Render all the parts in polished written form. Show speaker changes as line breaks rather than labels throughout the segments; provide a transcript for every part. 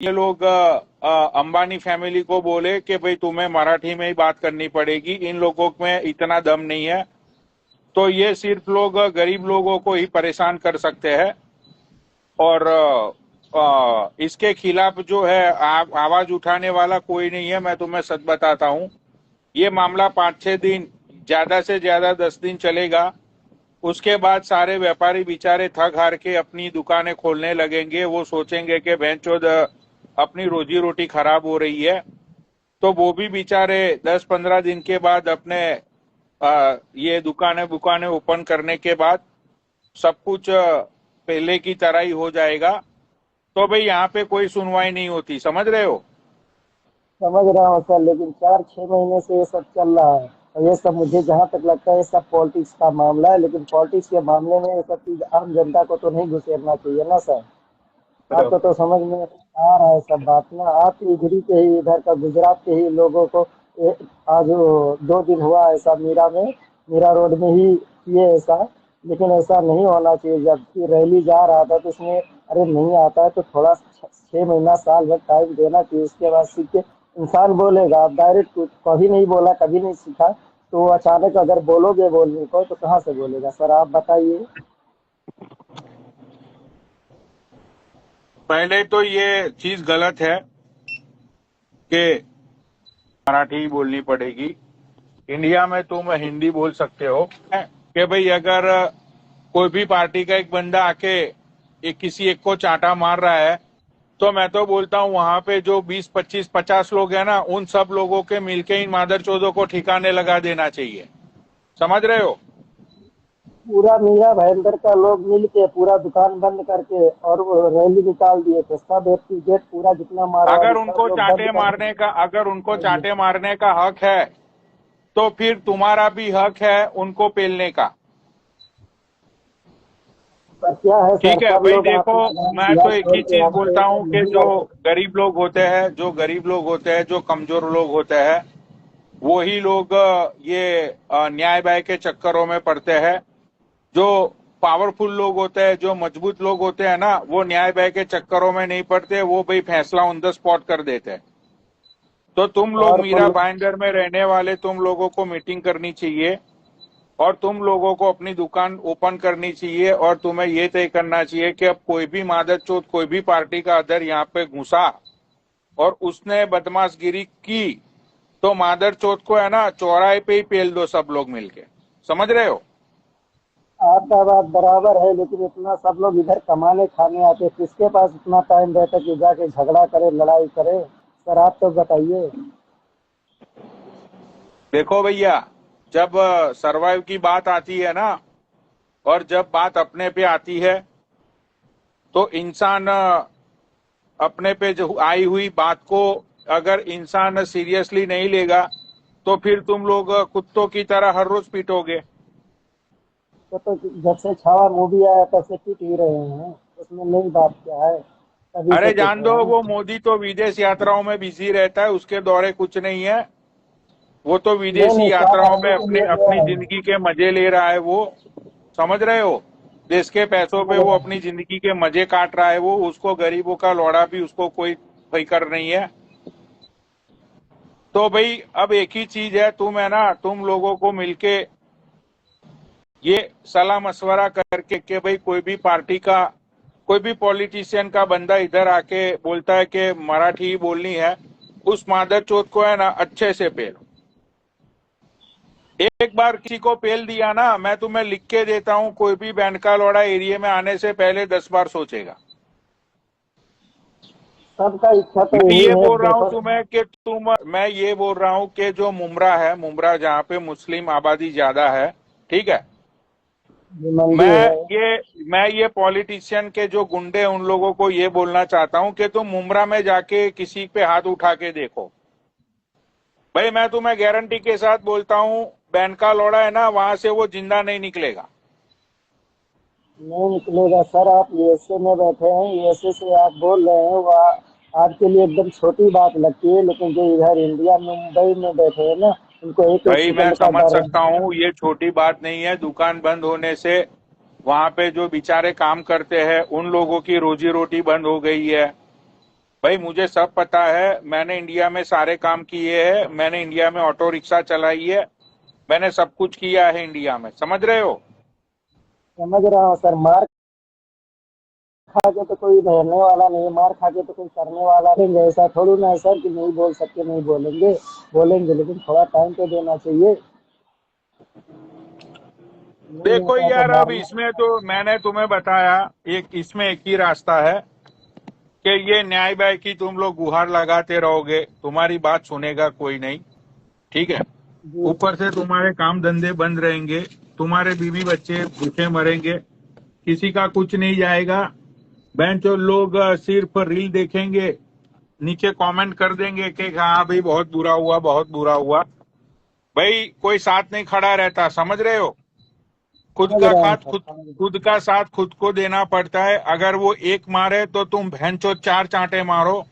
ये लोग अंबानी फैमिली को बोले कि भाई तुम्हें मराठी में ही बात करनी पड़ेगी, इन लोगों में इतना दम नहीं है। तो ये सिर्फ लोग गरीब लोगों को ही परेशान कर सकते हैं। और इसके खिलाफ जो है आवाज उठाने वाला कोई नहीं है। मैं तुम्हें सच बताता हूँ, ये मामला 5-6 दिन, ज्यादा से ज्यादा 10 दिन चलेगा। उसके बाद सारे व्यापारी बेचारे थक हार के अपनी दुकानें खोलने लगेंगे। वो सोचेंगे कि भैंचोद अपनी रोजी रोटी खराब हो रही है। तो वो भी बेचारे 10-15 दिन के बाद अपने ये दुकानें बुकानें ओपन करने के बाद सब कुछ पहले की तरह ही हो जाएगा। तो भाई यहाँ पे कोई सुनवाई नहीं होती, समझ रहे हो?
समझ रहा हूँ सर, लेकिन 4-6 महीने से ये सब चल रहा है। और ये सब मुझे जहाँ तक लगता है ये सब पॉलिटिक्स का मामला है, लेकिन पॉलिटिक्स के मामले में ये सब चीज आम जनता को तो नहीं घुसेरना चाहिए ना सर। आपको तो समझ में आ रहा है सब बात ना। आप इधरी के ही, इधर का गुजरात के ही लोगों को आज 2 दिन हुआ ऐसा मीरा रोड में ही किए ऐसा। लेकिन ऐसा नहीं होना चाहिए। जब कि रैली जा रहा था तो उसमें अरे नहीं आता है तो थोड़ा 6 महीना साल भर टाइम देना चाहिए। उसके बाद सीख के इंसान बोलेगा। आप डायरेक्ट कभी नहीं बोला, कभी नहीं सीखा, तो अचानक अगर बोलोगे बोलने को तो कहाँ से बोलेगा सर, आप बताइए।
पहले तो ये चीज गलत है कि मराठी ही बोलनी पड़ेगी। इंडिया में तुम हिंदी बोल सकते हो कि भाई अगर कोई भी पार्टी का एक बंदा आके किसी एक को चांटा मार रहा है, तो मैं तो बोलता हूँ वहां पे जो 20-25-50 लोग हैं ना, उन सब लोगों के मिलके इन मादरचोदों को ठिकाने लगा देना चाहिए। समझ रहे हो?
पूरा मीरा भाईंदर का लोग मिल के पूरा दुकान बंद करके और वो रैली निकाल दिए थे। सब गेट पूरा जितना मारवाड़ी सब लोग बंद कर
अगर उनको
दिए।
चांटे मारने का हक है, तो फिर तुम्हारा भी हक है उनको पेलने का।
पर क्या है सर,
ठीक है
सब
भाई,
लोग
देखो,
अपना घर
मैं
दुआर
तो एक
छोड़
ही
के
चीज
हमसे
बोलता हूँ कि
नहीं
जो
लड़ सकते।
गरीब लोग होते हैं, जो कमजोर लोग होते हैं, वही लोग ये न्याय बाय के चक्करों में पड़ते हैं। जो पावरफुल लोग होते हैं, जो मजबूत लोग होते हैं ना, वो न्याय बाय के चक्करों में नहीं पड़ते। वो भाई फैसला ऑन द स्पॉट कर देते हैं। तो तुम लोग
पावरफुल
मीरा
लोग।
भाईंदर में रहने वाले तुम लोगों को मीटिंग करनी चाहिए, और तुम लोगों को अपनी दुकान ओपन करनी चाहिए, और तुम्हें ये तय करना चाहिए कि अब कोई भी मादरचोद, कोई भी पार्टी का अदर यहाँ पे घुसा और उसने बदमाशगिरी की, तो मादरचोद को है ना चौराहे पे ही पेल दो सब लोग मिलके। समझ रहे हो?
आपका बात बराबर है, लेकिन इतना सब लोग इधर कमाने खाने आते, किसके पास इतना टाइम रहता कि जाके झगड़ा करे, लड़ाई करे। सर आप तो बताइए।
देखो भैया, जब सरवाइव की बात आती है ना, और जब बात अपने पे आती है, तो इंसान अपने पे जो आई हुई बात को अगर इंसान सीरियसली नहीं लेगा, तो फिर तुम लोग कुत्तों की तरह हर रोज पीटोगे।
तो जब से छावा मूवी आया तब से पीट ही रहे हैं, उसमें नई बात क्या है, तभी से
अरे
पीट
जान
रहे
दो,
हैं।
वो मोदी तो विदेश यात्राओं में बिजी रहता है, उसके दौरे कुछ नहीं है। वो तो
नहीं
विदेशी
नहीं, काम
यात्राओं में
आने के
अपनी
लिए गया
अपनी
है।
जिंदगी के मजे ले रहा है वो। समझ रहे हो? देश के पैसों
समझ
पे वो
रहे
अपनी
हैं।
जिंदगी के मजे काट रहा है। वो, उसको गरीबों का लौड़ा भी उसको कोई फिक्र नहीं है। तो भाई अब एक ही चीज है, तुम है ना, तुम लोगों को मिलके ये सलाह मशवरा करके कि भाई कोई भी पार्टी का, कोई भी पॉलिटिशियन का बंदा इधर आके बोलता है कि मराठी ही बोलनी है, उस मादर चौथ को है ना अच्छे से पेलो। एक बार किसी को पेल दिया ना, मैं तुम्हें लिख के देता हूं, कोई भी बैंड का लौड़ा एरिया में आने से पहले 10 बार सोचेगा।
सबका इच्छा तो
मैं
यही
ये
है,
बोल रहा हूं
देखो।
तुम्हें कि मैं ये बोल रहा हूं कि जो मुमरा है, मुमरा जहां पे मुस्लिम आबादी ज्यादा है, ठीक है,
ये मंडी
मैं
है।
ये पॉलिटिशियन के जो गुंडे, उन लोगों को ये बोलना चाहता हूं कि तुम मुमरा में जाके किसी पे हाथ उठा के देखो। भाई मैं तुम्हें गारंटी के साथ बोलता हूं, बैंड का लौड़ा है ना, वहां से वो जिंदा नहीं निकलेगा।
नहीं निकलेगा सर, आप यूएसए में बैठे हैं, यूएसए से आप बोल रहे हैं, वह आपके लिए एकदम छोटी बात लगती है, लेकिन जो इधर इंडिया मुंबई में बैठे हैं ना, उनको एक एक
भाई मैं
सेकंड का
समझ
डर है।
सकता हूँ, ये छोटी बात नहीं है। दुकान बंद होने से वहां पे जो बेचारे काम करते हैं, उन लोगों की रोजी रोटी बंद हो गई है। भाई मुझे सब पता है, मैंने इंडिया में सारे काम किए हैं, मैंने इंडिया में ऑटो रिक्शा चलाई है, मैंने सब कुछ किया है इंडिया में, समझ रहे हो।
समझ रहा हूँ सर। मार खा के तो कोई रहने वाला नहीं, मार खा के तो कोई करने वाला नहीं। ऐसा थोड़ी ना है सर कि नहीं बोल सकते, नहीं बोलेंगे। बोलेंगे, लेकिन थोड़ा टाइम तो देना चाहिए। नहीं
देखो
होता तो
यार, अब
मारना।
इसमें तो मैंने तुम्हें बताया, एक इसमें एक ही रास्ता है कि ये न्याय बाय की तुम लोग गुहार लगाते रहोगे, तुम्हारी बात सुनेगा कोई नहीं, ठीक है।
जी।
ऊपर से तुम्हारे काम धंधे बंद रहेंगे, तुम्हारे बीवी बच्चे भूखे मरेंगे, किसी का कुछ नहीं जाएगा। बेंच और लोग सिर्फ रील देखेंगे, नीचे कमेंट कर देंगे कि हाँ भाई बहुत बुरा हुआ, बहुत बुरा हुआ। भाई कोई साथ नहीं खड़ा रहता, समझ रहे हो। खुद
समझ
का
रहा हूँ
खात
सर,
खुद
समझ रहा
खुद का साथ खुद को देना पड़ता है। अगर वो एक मारे तो तुम भैंचो चार चांटे मारो,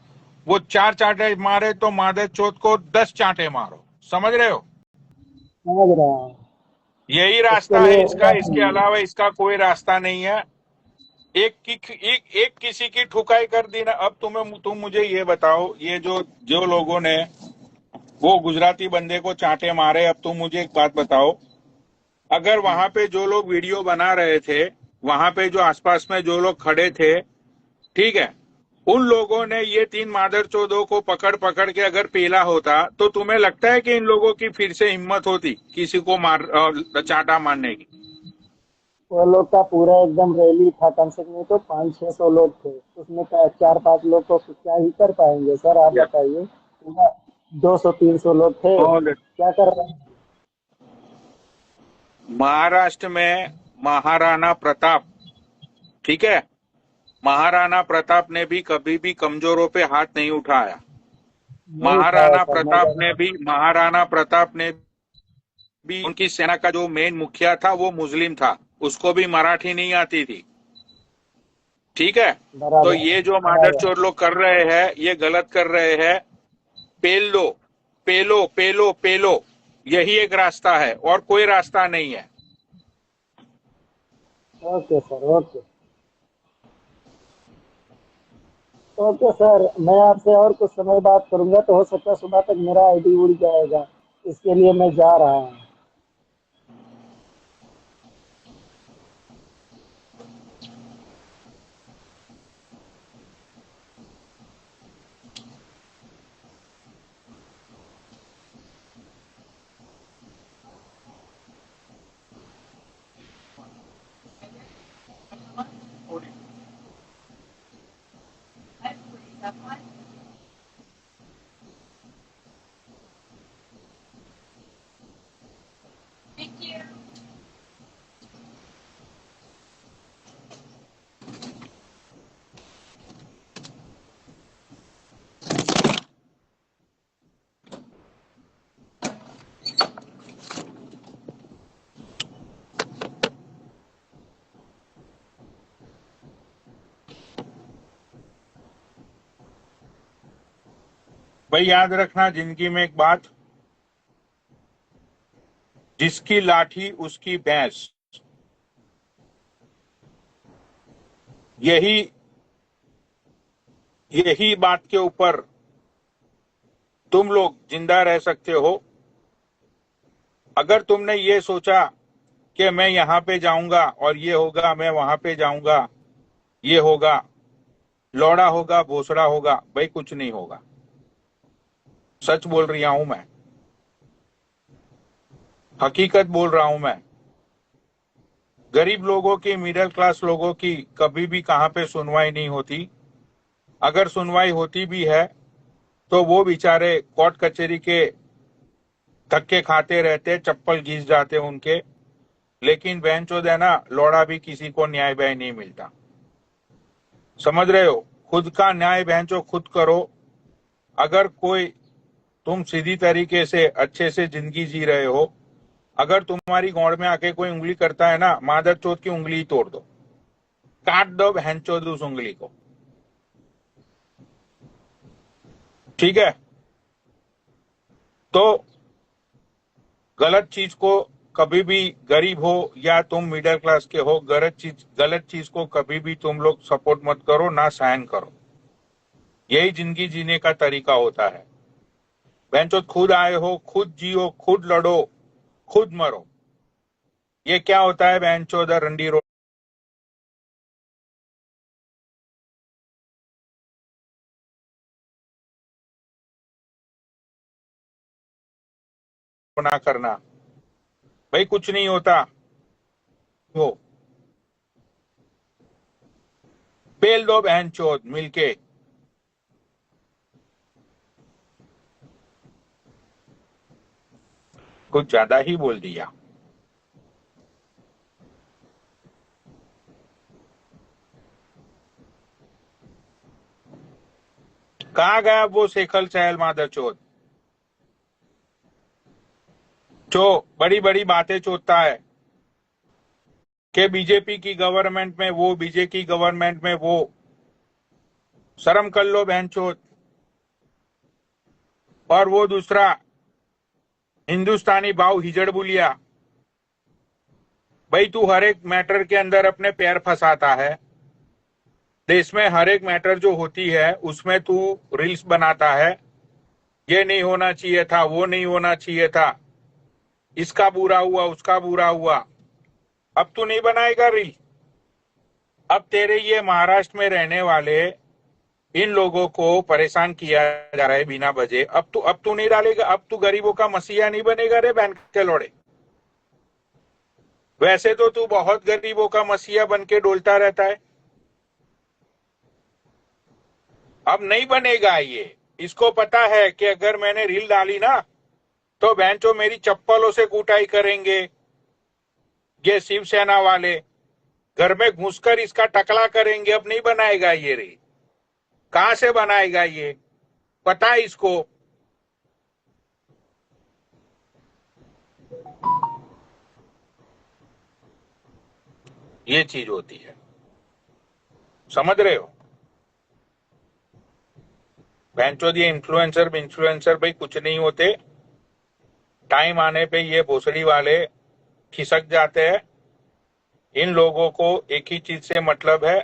वो चार चांटे मारे तो मादर चौथ को 10 चांटे मारो, समझ रहे हो।
समझ रहा हूँ।
यही
उसके
रास्ता है
लिए
इसका,
होना
इसके
चाहिए।
अलावा इसका कोई रास्ता नहीं है। एक किसी की ठुकाई कर दी ना। अब तुम मुझे ये बताओ, ये जो जो लोगों ने वो गुजराती बंदे को चांटे मारे, अब तुम मुझे एक बात बताओ, अगर वहां पे जो लोग वीडियो बना रहे थे, वहां पे जो आसपास में जो लोग खड़े थे, ठीक है, उन लोगों ने ये तीन मादरचोदों को पकड़ पकड़ के अगर पेला होता, तो तुम्हें लगता है कि इन लोगों की फिर से हिम्मत होती किसी को चांटा मारने की।
वो लोग का पूरा एकदम रैली था, कम से कम तो 500-600 लोग थे उसमें। 4-5 लोग को क्या ही कर पाएंगे सर, आप बताइए। पूरा 200-300 लोग थे,
और
क्या कर रहे हैं।
महाराष्ट्र में महाराणा प्रताप, ठीक है, महाराणा प्रताप ने भी कभी भी कमजोरों पे हाथ नहीं उठाया।
नहीं उठाया सर, मैं
महाराणा प्रताप ने भी, उनकी सेना का जो मेन मुखिया था वो मुस्लिम था, उसको भी मराठी नहीं आती थी, ठीक है। तो
बराबर
ये जो
बराबर।
मादरचोद लोग कर रहे हैं, ये गलत कर रहे हैं। पेल लो, पेलो पेलो पेलो, यही एक रास्ता है और कोई रास्ता नहीं है।
Okay sir, okay. Okay sir, मैं आपसे और कुछ समय बात करूंगा, तो हो सकता है सुबह तक मेरा आईडी उड़ जाएगा। इसके लिए मैं जा रहा हूँ।
भाई याद रखना जिंदगी में एक बात, जिसकी लाठी उसकी भैंस, यही यही बात के ऊपर तुम लोग जिंदा रह सकते हो। अगर तुमने ये सोचा कि मैं यहां पे जाऊंगा और ये होगा, मैं वहां पे जाऊंगा, ये होगा, लौड़ा होगा, भोसड़ा होगा, भाई कुछ नहीं होगा। सच बोल रहा हूं मैं, हकीकत बोल रहा हूं मैं। गरीब लोगों की, मिडिल क्लास लोगों की कभी भी कहां पे सुनवाई नहीं होती। अगर सुनवाई होती भी है तो वो बेचारे कोर्ट कचहरी के धक्के खाते रहते, चप्पल घिस जाते उनके। लेकिन बेंचोद है ना, लौड़ा भी किसी को न्याय व्याय नहीं मिलता, समझ रहे हो। खुद का न्याय बेंचो खुद करो। अगर कोई, तुम सीधी तरीके से अच्छे से जिंदगी जी रहे हो, अगर तुम्हारी गौड़ में आके कोई उंगली करता है ना, मादर चौथ की उंगली ही तोड़ दो, काट दो बहनचोद उस उंगली को, ठीक है। तो गलत चीज को कभी भी, गरीब हो या तुम मिडिल क्लास के हो, गलत चीज को कभी भी तुम लोग सपोर्ट मत करो, ना सहन करो। यही जिंदगी जीने का तरीका होता है। बेंचो खुद आए हो, खुद जियो, खुद लड़ो, खुद मरो। ये क्या होता है बेंचो द रंडी रोड ना करना। भाई कुछ नहीं होता। वो पेल दो बहन चोद मिलके। कुछ ज्यादा ही बोल दिया। कहाँ गया वो शेखल सहल मादर चोद जो बड़ी बड़ी बातें चोदता है कि बीजेपी की गवर्नमेंट में वो, बीजेपी की गवर्नमेंट में वो। शर्म कर लो बहन चोद। और वो दूसरा हिंदुस्तानी भाव हिजड़ बुलिया। भाई तू हर एक मैटर के अंदर अपने पैर फंसाता है। देश में हर एक मैटर जो होती है उसमें तू रील्स बनाता है। ये नहीं होना चाहिए था, वो नहीं होना चाहिए था, इसका बुरा हुआ, उसका बुरा हुआ। अब तू नहीं बनाएगा रील। अब तेरे ये महाराष्ट्र में रहने वाले इन लोगों को परेशान किया जा रहा है बिना वजह। अब तू नहीं डालेगा। अब तू गरीबों का मसीहा नहीं बनेगा रे बहन के लोड़े। वैसे तो तू बहुत गरीबों का मसीहा बन के डोलता रहता है। अब नहीं बनेगा ये। इसको पता है कि अगर मैंने रील डाली ना तो बेंचो मेरी चप्पलों से कुटाई करेंगे ये शिवसेना वाले। घर में घुसकर इसका टकला करेंगे। अब नहीं बनाएगा ये रील। कहां से बनाएगा ये, पता है इसको। ये चीज होती है, समझ रहे हो। बेंचो ये इन्फ्लुएंसर इन्फ्लुएंसर भाई कुछ नहीं होते। टाइम आने पे ये भोसड़ी वाले खिसक जाते हैं। इन लोगों को एक ही चीज से मतलब है,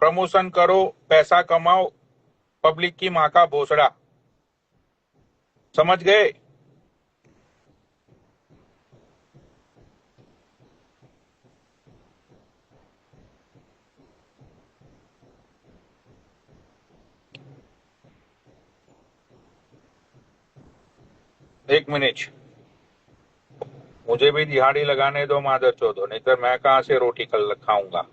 प्रमोशन करो, पैसा कमाओ, पब्लिक की माँ का भोसड़ा। समझ गए। एक मिनट, मुझे भी दिहाड़ी लगाने दो मादर चौधो, नहीं तो मैं कहां से रोटी कल खाऊंगा।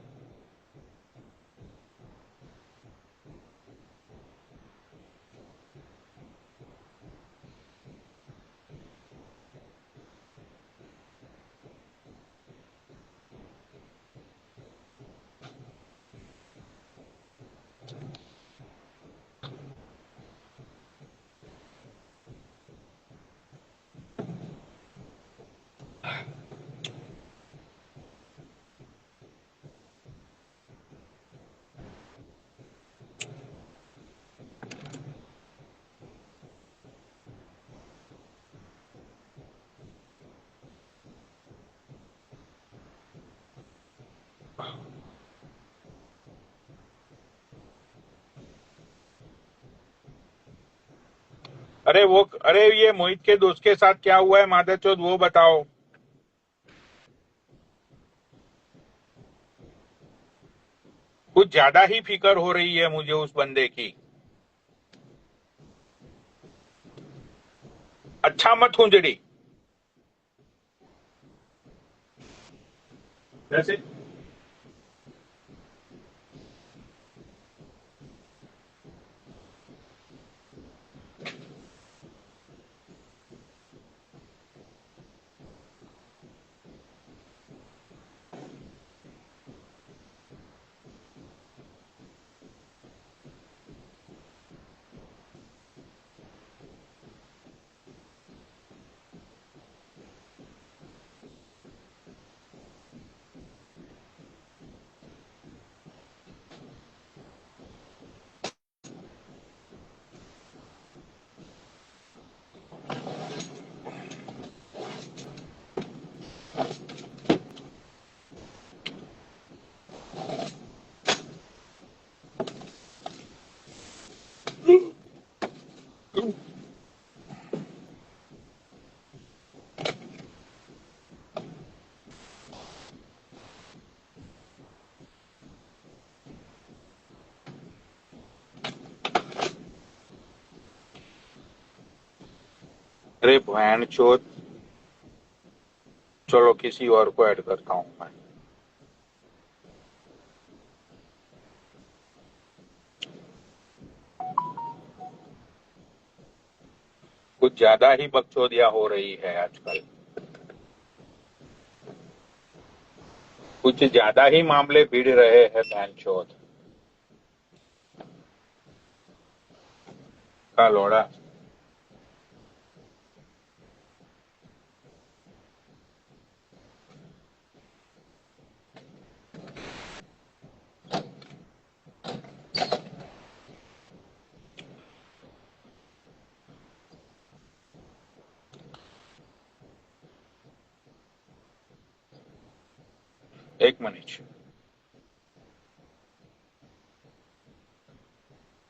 अरे ये मोहित के दोस्त के साथ क्या हुआ है मादर चौध, वो बताओ। कुछ ज्यादा ही फिक्र हो रही है मुझे उस बंदे की। अच्छा मत हुंजड़ी। कैसे? अरे भैन चोद, चलो किसी और को ऐड करता हूँ मैं। कुछ ज्यादा ही बकचोदियां हो रही है आजकल, कुछ ज्यादा ही मामले भिड़ रहे हैं भैन चोद का लोड़ा। एक मिनट।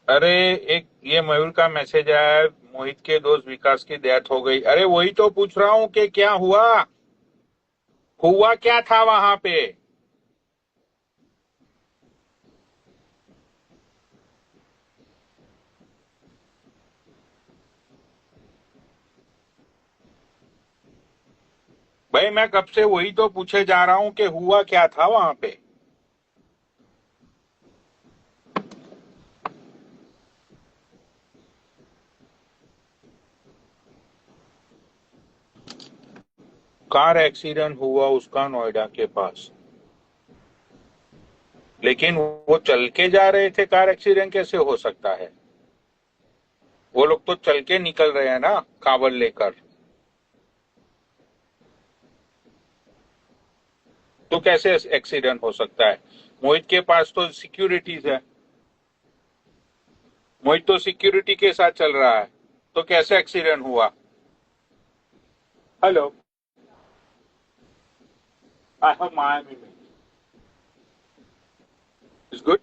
अरे एक ये मयूर का मैसेज आया है, मोहित के दोस्त विकास की डेथ हो गई। अरे वही तो पूछ रहा हूँ कि क्या हुआ, हुआ क्या था वहां पे। भाई मैं कब से वही तो पूछे जा रहा हूँ कि हुआ क्या था वहां पे। कार एक्सीडेंट हुआ उसका नोएडा के पास, लेकिन वो चल के जा रहे थे, कार एक्सीडेंट कैसे हो सकता है। वो लोग तो चल के निकल रहे हैं ना, कावल लेकर। तो कैसे एक्सीडेंट हो सकता है। मोहित के पास तो सिक्योरिटीज है, मोहित तो सिक्योरिटी के साथ चल रहा है, तो कैसे एक्सीडेंट हुआ। हेलो, आई हैव माइमी इज गुड।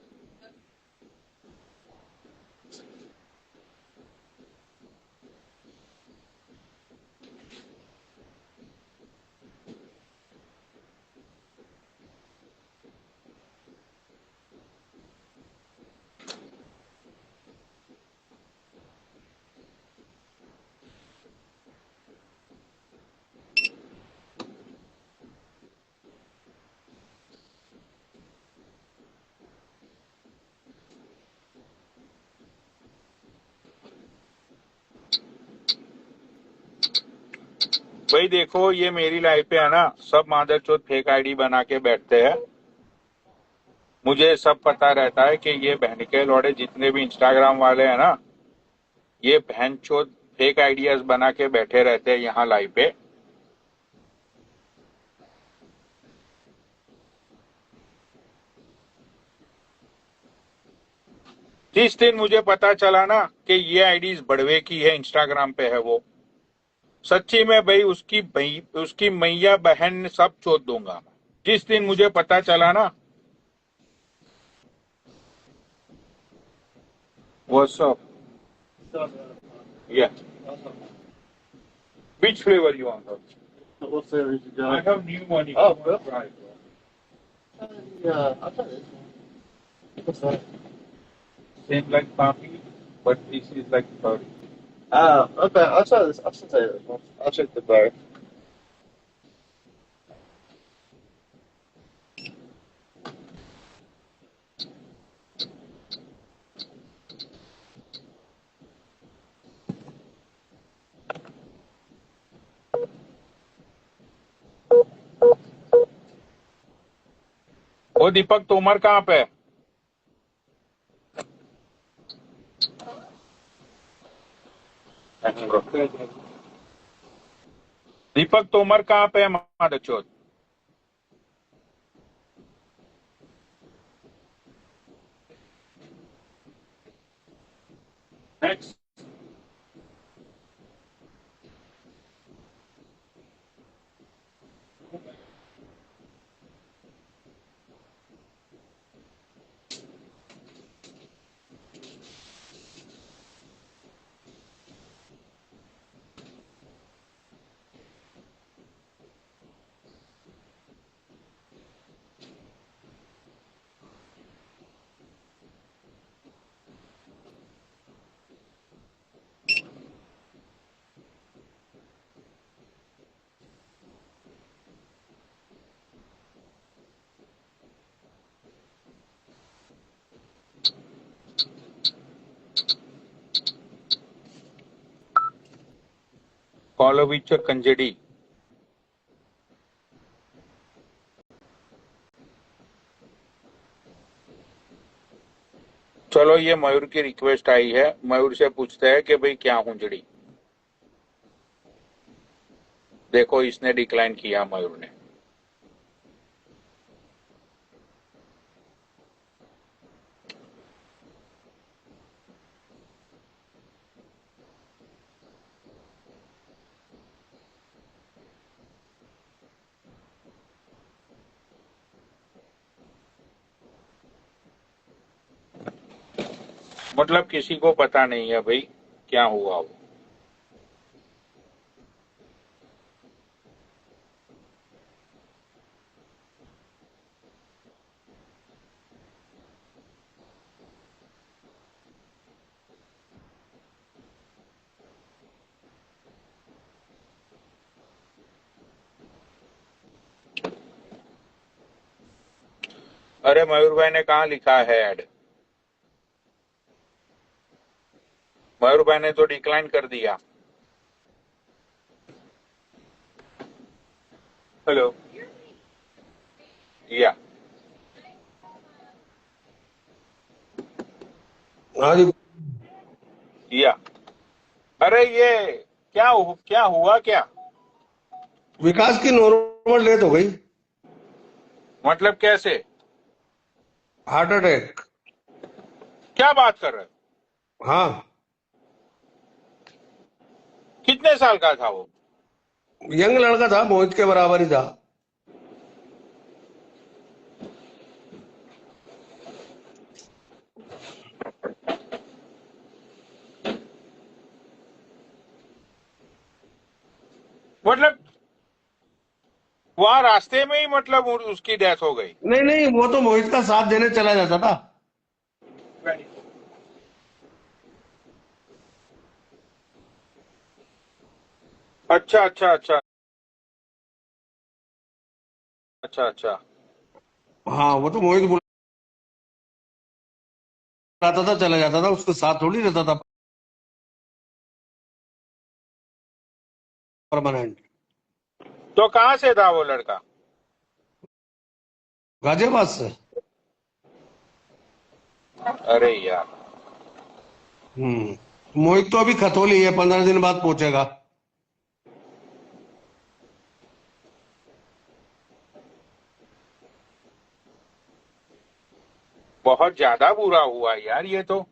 भाई देखो ये मेरी लाइफ पे है ना, सब मादरचोद फेक आईडी बना के बैठते हैं। मुझे सब पता रहता है कि ये बहन के लौड़े जितने भी इंस्टाग्राम वाले हैं ना, ये बहनचोद फेक आइडियाज बना के बैठे रहते हैं यहाँ लाइव पे। 30 दिन मुझे पता चला ना कि ये आईडीज बड़वे की है, इंस्टाग्राम पे है वो। सच्ची में भाई उसकी मैया बहन सब चोद दूंगा। 30 दिन मुझे पता चला ना। What's up. या which flavour you want.
What flavors you
I
got?
have new one.
Oh, really?
Right.
Yeah, I'll try this one. What's that?
Same like coffee, but this is like curry.
Okay, I'll try this. I'll try this one. I'll check the bar.
वो दीपक तोमर कहाँ पे है? दीपक तोमर कहाँ पे है मादरचोद। Next. कॉलोविच कंजेडी। चलो ये मयूर की रिक्वेस्ट आई है, मयूर से पूछते हैं कि भाई क्या हुंजड़ी। देखो इसने डिक्लाइन किया मयूर ने। मतलब किसी को पता नहीं है भाई क्या हुआ वो। अरे मयूर भाई ने कहा लिखा है ऐड। मयूर भाई ने तो डिक्लाइन कर दिया। हेलो या
हाँ जी।
या अरे ये क्या हुआ क्या?
विकास की नॉर्मल डेथ हो गई।
मतलब कैसे?
Heart attack.
क्या बात कर रहे हो?
हाँ,
कितने साल का था वो?
यंग लड़का था, मोहित के बराबर ही था।
मतलब वहां रास्ते में ही मतलब उसकी डेथ हो गई?
नहीं नहीं, वो तो मोहित का साथ देने चला जाता था।
अच्छा अच्छा अच्छा अच्छा अच्छा।
हाँ, वो तो मोहित बुलाता था, चला जाता था, उसके साथ थोड़ी रहता था परमानेंट।
तो कहाँ से था वो लड़का?
गाजियाबाद से।
अरे यार।
मोहित तो अभी खतौली है, 15 दिन बाद पहुंचेगा।
बहुत ज्यादा बुरा हुआ यार ये तो।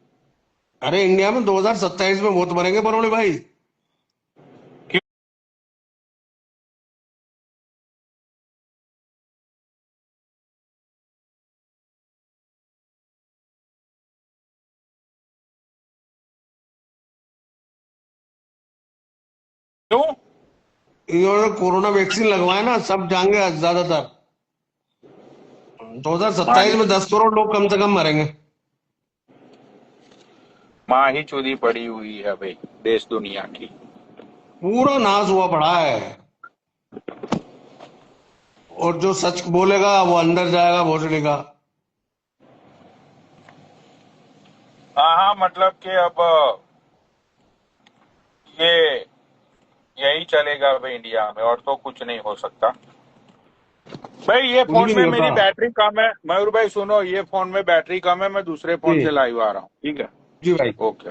अरे इंडिया में 2027 में बहुत मरेंगे बरोड़े भाई।
क्यों?
इन्होंने कोरोना वैक्सीन लगवाया ना, सब जाएंगे ज्यादातर। 2027 में 10 करोड़ लोग कम से कम मरेंगे।
माँ ही चूदी पड़ी हुई है भाई देश दुनिया की।
पूरा नाश हुआ पड़ा है। और जो सच बोलेगा वो अंदर जाएगा भोसड़ी का।
हाँ हाँ, मतलब कि अब ये यही चलेगा भाई इंडिया में, और तो कुछ नहीं हो सकता। भाई ये
कुछ
फोन
भी
में
नहीं होता।
मेरी बैटरी कम है, मयूर भाई सुनो, ये फोन में बैटरी कम है, मैं दूसरे फोन
जी
से लाइव आ रहा हूँ, ठीक है?
जी भाई।
ओके।